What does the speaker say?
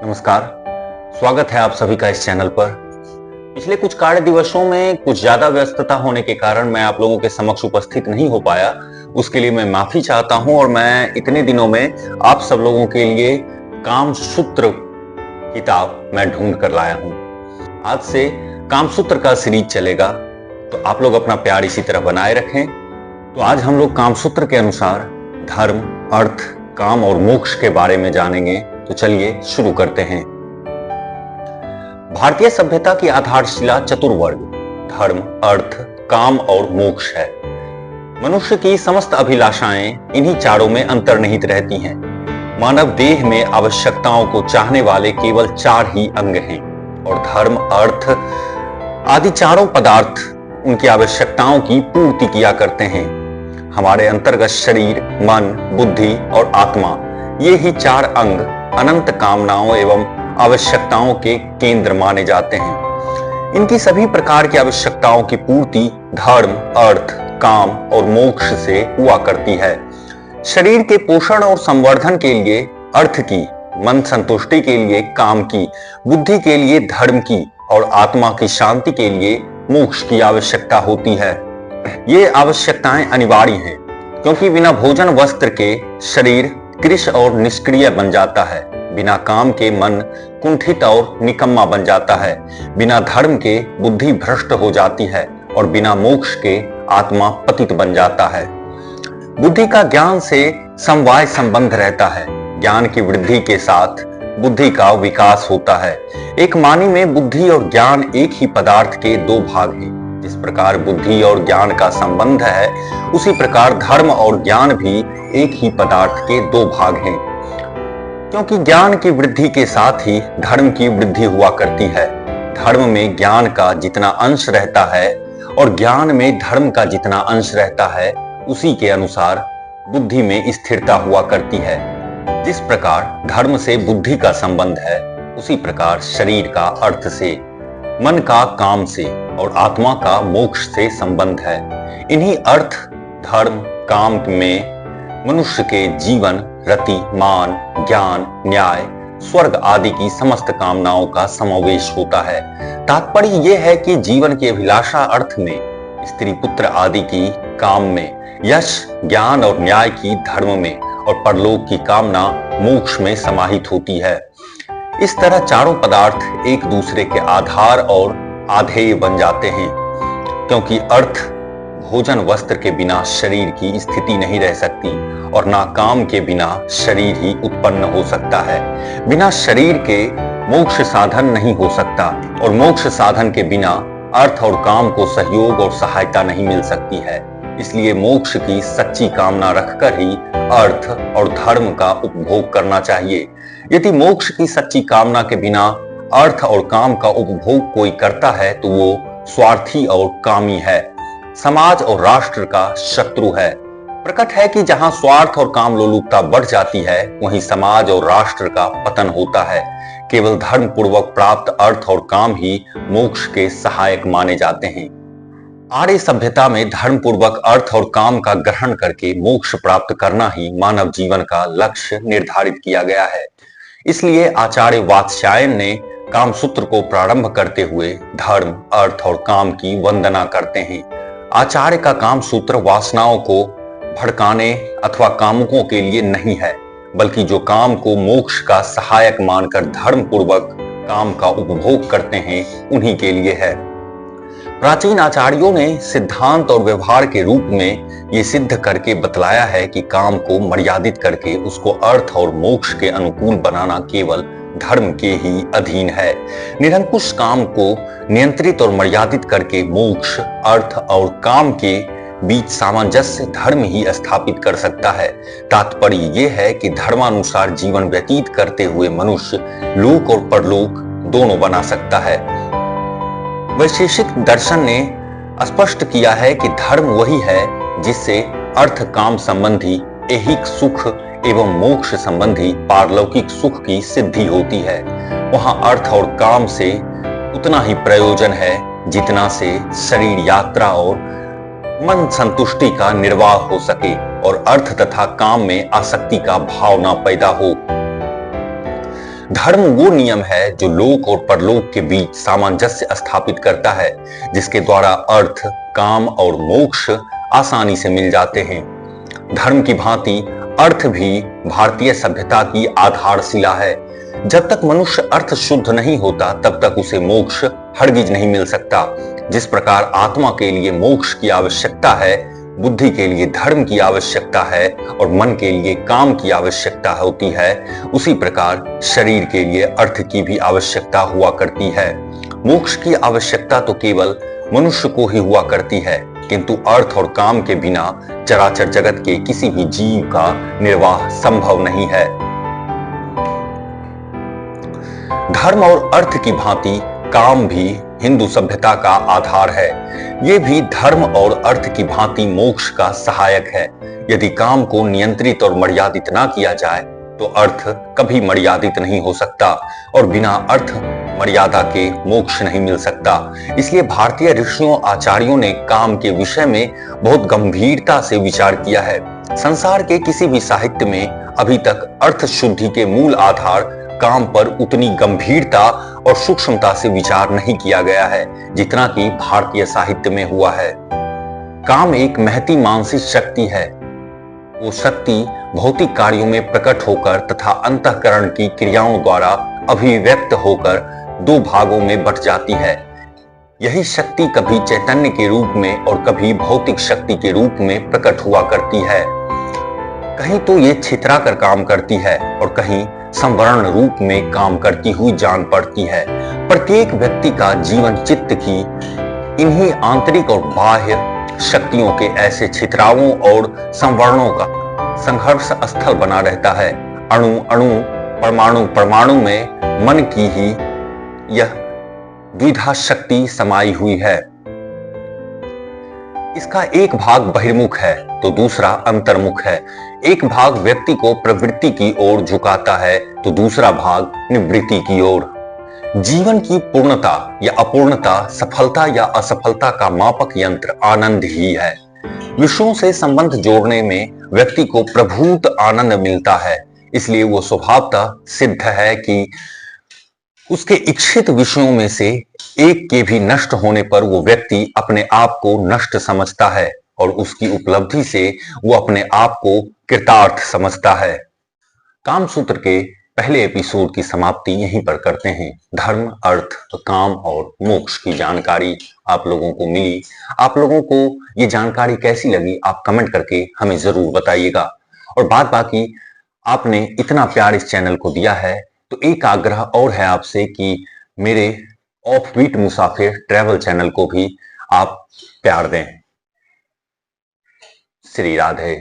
नमस्कार। स्वागत है आप सभी का इस चैनल पर। पिछले कुछ कार्य दिवसों में कुछ ज्यादा व्यस्तता होने के कारण मैं आप लोगों के समक्ष उपस्थित नहीं हो पाया। उसके लिए मैं माफी चाहता हूं और मैं इतने दिनों में आप सब लोगों के लिए कामसूत्र किताब मैं ढूंढ कर लाया हूं। आज से कामसूत्र का सीरीज चलेगा, तो आप लोग अपना प्यार इसी तरह बनाए रखें। तो आज हम लोग कामसूत्र के अनुसार धर्म, अर्थ, काम और मोक्ष के बारे में जानेंगे। तो चलिए शुरू करते हैं। भारतीय सभ्यता की आधारशिला चतुर्वर्ग धर्म, अर्थ, काम और मोक्ष है। मनुष्य की समस्त अभिलाषाएं इन्हीं चारों में अंतर्निहित रहती हैं। मानव देह में आवश्यकताओं को चाहने वाले केवल 4 ही अंग हैं और धर्म, अर्थ आदि चारों पदार्थ उनकी आवश्यकताओं की पूर्ति किया करते हैं। हमारे अंतर्गत शरीर, मन, बुद्धि और आत्मा, ये ही 4 अंग अनंत कामनाओं एवं आवश्यकताओं के केंद्र माने जाते हैं। इनकी सभी प्रकार की आवश्यकताओं की पूर्ति धर्म, अर्थ, काम और मोक्ष से हुआ करती है। शरीर के पोषण और संवर्धन के लिए अर्थ की, मन संतुष्टि के लिए काम की, बुद्धि के लिए धर्म की और आत्मा की शांति के लिए मोक्ष की आवश्यकता होती है। ये आवश्यकताएं अनिवार्य हैं, क्योंकि बिना भोजन वस्त्र के शरीर कृश और निष्क्रिय बन जाता है। बिना काम के मन कुंठित और निकम्मा बन जाता है। बिना धर्म के बुद्धि भ्रष्ट हो जाती है और बिना मोक्ष के आत्मा पतित बन जाता है। बुद्धि का ज्ञान से समवाय संबंध रहता है। ज्ञान की वृद्धि के साथ बुद्धि का विकास होता है। एक मानी में बुद्धि और ज्ञान एक ही पदार्थ के 2 भाग हैं। जिस प्रकार बुद्धि और ज्ञान का संबंध है, उसी प्रकार धर्म और ज्ञान भी एक ही पदार्थ के 2 भाग हैं। क्योंकि ज्ञान की वृद्धि के साथ ही धर्म की वृद्धि हुआ करती है। धर्म में ज्ञान का जितना अंश रहता है और ज्ञान में धर्म का जितना अंश रहता है, उसी के अनुसार बुद्धि में स्थिरता हुआ करती है। जिस प्रकार धर्म से बुद्धि का संबंध है, उसी प्रकार शरीर का अर्थ से, मन का काम से और आत्मा का मोक्ष से संबंध है। इन्हीं अर्थ, धर्म, काम में मनुष्य के जीवन, रति, मान, ज्ञान, न्याय, स्वर्ग आदि की समस्त कामनाओं का समावेश होता है। तात्पर्य यह है कि जीवन की अभिलाषा अर्थ में, स्त्री पुत्र आदि की काम में, यश, ज्ञान और न्याय की धर्म में और परलोक की कामना मोक्ष में समाहित होती है। इस तरह चारों पदार्थ एक दूसरे के आधार और आधेय बन जाते हैं, क्योंकि अर्थ भोजन वस्त्र के बिना शरीर की स्थिति नहीं रह सकती और ना काम के बिना शरीर ही उत्पन्न हो सकता है। बिना शरीर के मोक्ष साधन नहीं हो सकता और मोक्ष साधन के बिना अर्थ और काम को सहयोग और सहायता नहीं मिल सकती है। इसलिए मोक्ष की सच्ची कामना रखकर ही अर्थ और धर्म का उपभोग करना चाहिए। यदि मोक्ष की सच्ची कामना के बिना अर्थ और काम का उपभोग कोई करता है, तो वो स्वार्थी और कामी है, समाज और राष्ट्र का शत्रु है। प्रकट है कि जहां स्वार्थ और काम लोलुपता बढ़ जाती है, वहीं समाज और राष्ट्र का पतन होता है। केवल धर्म पूर्वक प्राप्त अर्थ और काम ही मोक्ष के सहायक माने जाते हैं। आर्य सभ्यता में धर्म पूर्वक अर्थ और काम का ग्रहण करके मोक्ष प्राप्त करना ही मानव जीवन का लक्ष्य निर्धारित किया गया है। इसलिए आचार्य वात्स्यायन ने कामसूत्र को प्रारंभ करते हुए धर्म, अर्थ और काम की वंदना करते हैं। आचार्य का कामसूत्र वासनाओं को भड़काने अथवा कामुकों के लिए नहीं है, बल्कि जो काम को मोक्ष का सहायक मानकर धर्म पूर्वक काम का उपभोग करते हैं, उन्हीं के लिए है। प्राचीन आचार्यों ने सिद्धांत और व्यवहार के रूप में ये सिद्ध करके बतलाया है कि काम को मर्यादित करके उसको अर्थ और मोक्ष के अनुकूल बनाना केवल धर्म के ही अधीन है। निरंकुश काम को नियंत्रित और मर्यादित करके मोक्ष, अर्थ और काम के बीच सामंजस्य धर्म ही स्थापित कर सकता है। तात्पर्य यह है कि धर्मानुसार जीवन व्यतीत करते हुए मनुष्य लोक और परलोक दोनों बना सकता है। वैशेषिक दर्शन ने स्पष्ट किया है कि धर्म वही है जिससे अर्थ काम संबंधी ऐहिक सुख एवं मोक्ष संबंधी पारलौकिक सुख की सिद्धि होती है। वहां अर्थ और काम से उतना ही प्रयोजन है जितना से शरीर यात्रा और मन संतुष्टि का निर्वाह हो सके और अर्थ तथा काम में आसक्ति का भाव न पैदा हो। धर्म वो नियम है जो लोक और परलोक के बीच सामंजस्य स्थापित करता है, जिसके द्वारा अर्थ, काम और मोक्ष आसानी से मिल जाते हैं। धर्म की भांति अर्थ भी भारतीय सभ्यता की आधारशिला है। जब तक मनुष्य अर्थ शुद्ध नहीं होता तब तक उसे मोक्ष हरगिज नहीं मिल सकता। जिस प्रकार आत्मा के लिए मोक्ष की आवश्यकता है, बुद्धि के लिए धर्म की आवश्यकता है और मन के लिए काम की आवश्यकता होती है, उसी प्रकार शरीर के लिए अर्थ की भी आवश्यकता हुआ करती है। मोक्ष की आवश्यकता तो केवल मनुष्य को ही हुआ करती है, किंतु अर्थ और काम के बिना चराचर जगत के किसी भी जीव का निर्वाह संभव नहीं है। धर्म और अर्थ की भांति काम भी हिंदू सभ्यता का आधार है। ये भी धर्म और अर्थ की भांति मोक्ष का सहायक है। यदि काम को नियंत्रित और मर्यादित ना किया जाए तो अर्थ कभी मर्यादित नहीं हो सकता और बिना अर्थ मर्यादा के मोक्ष नहीं मिल सकता। इसलिए भारतीय ऋषियों आचार्यों ने काम के विषय में बहुत गंभीरता से विचार किया है। संसार के किसी भी साहित्य में अभी तक अर्थ शुद्धि के मूल आधार काम पर उतनी गंभीरता और सूक्ष्मता से विचार नहीं किया गया है जितना कि भारतीय साहित्य में हुआ है। काम एक महती मानसिक शक्ति है। वो शक्ति भौतिक कार्यों में प्रकट होकर तथा अंतःकरण की क्रियाओं द्वारा अभिव्यक्त होकर दो भागों में बट जाती है। यही शक्ति कभी चैतन्य के रूप में और कभी भौतिक शक्ति के रूप में प्रकट हुआ करती है। कहीं तो ये छितरा कर काम करती है और कहीं संवरण रूप में काम करती हुई जान पड़ती है। प्रत्येक व्यक्ति का जीवन चित्त की इन्हीं आंतरिक और बाह्य शक्तियों के ऐसे छितरावों और संवरणों का संघर्ष स्थल बना रहता है। अणु अणु, परमाणु परमाणु में मन की ही यह द्विधा शक्ति समाई हुई है। इसका एक भाग बहिर्मुख है तो दूसरा अंतर्मुख है। एक भाग व्यक्ति को प्रवृत्ति की ओर झुकाता है तो दूसरा भाग निवृत्ति की ओर। जीवन की पूर्णता या अपूर्णता, सफलता या असफलता का मापक यंत्र आनंद ही है। विषयों से संबंध जोड़ने में व्यक्ति को प्रभूत आनंद मिलता है। इसलिए वो स्वभावतः सिद्ध है कि उसके इच्छित विषयों में से एक के भी नष्ट होने पर वो व्यक्ति अपने आप को नष्ट समझता है और उसकी उपलब्धि से वो अपने आप को कृतार्थ समझता है। काम सूत्र के पहले एपिसोड की समाप्ति यहीं पर करते हैं। धर्म, अर्थ, काम और मोक्ष की जानकारी आप लोगों को मिली। आप लोगों को ये जानकारी कैसी लगी आप कमेंट करके हमें जरूर बताइएगा। और बात बाकी आपने इतना प्यार इस चैनल को दिया है तो एक आग्रह और है आपसे कि मेरे ऑफ बीट मुसाफिर ट्रैवल चैनल को भी आप प्यार दें। श्री राधे।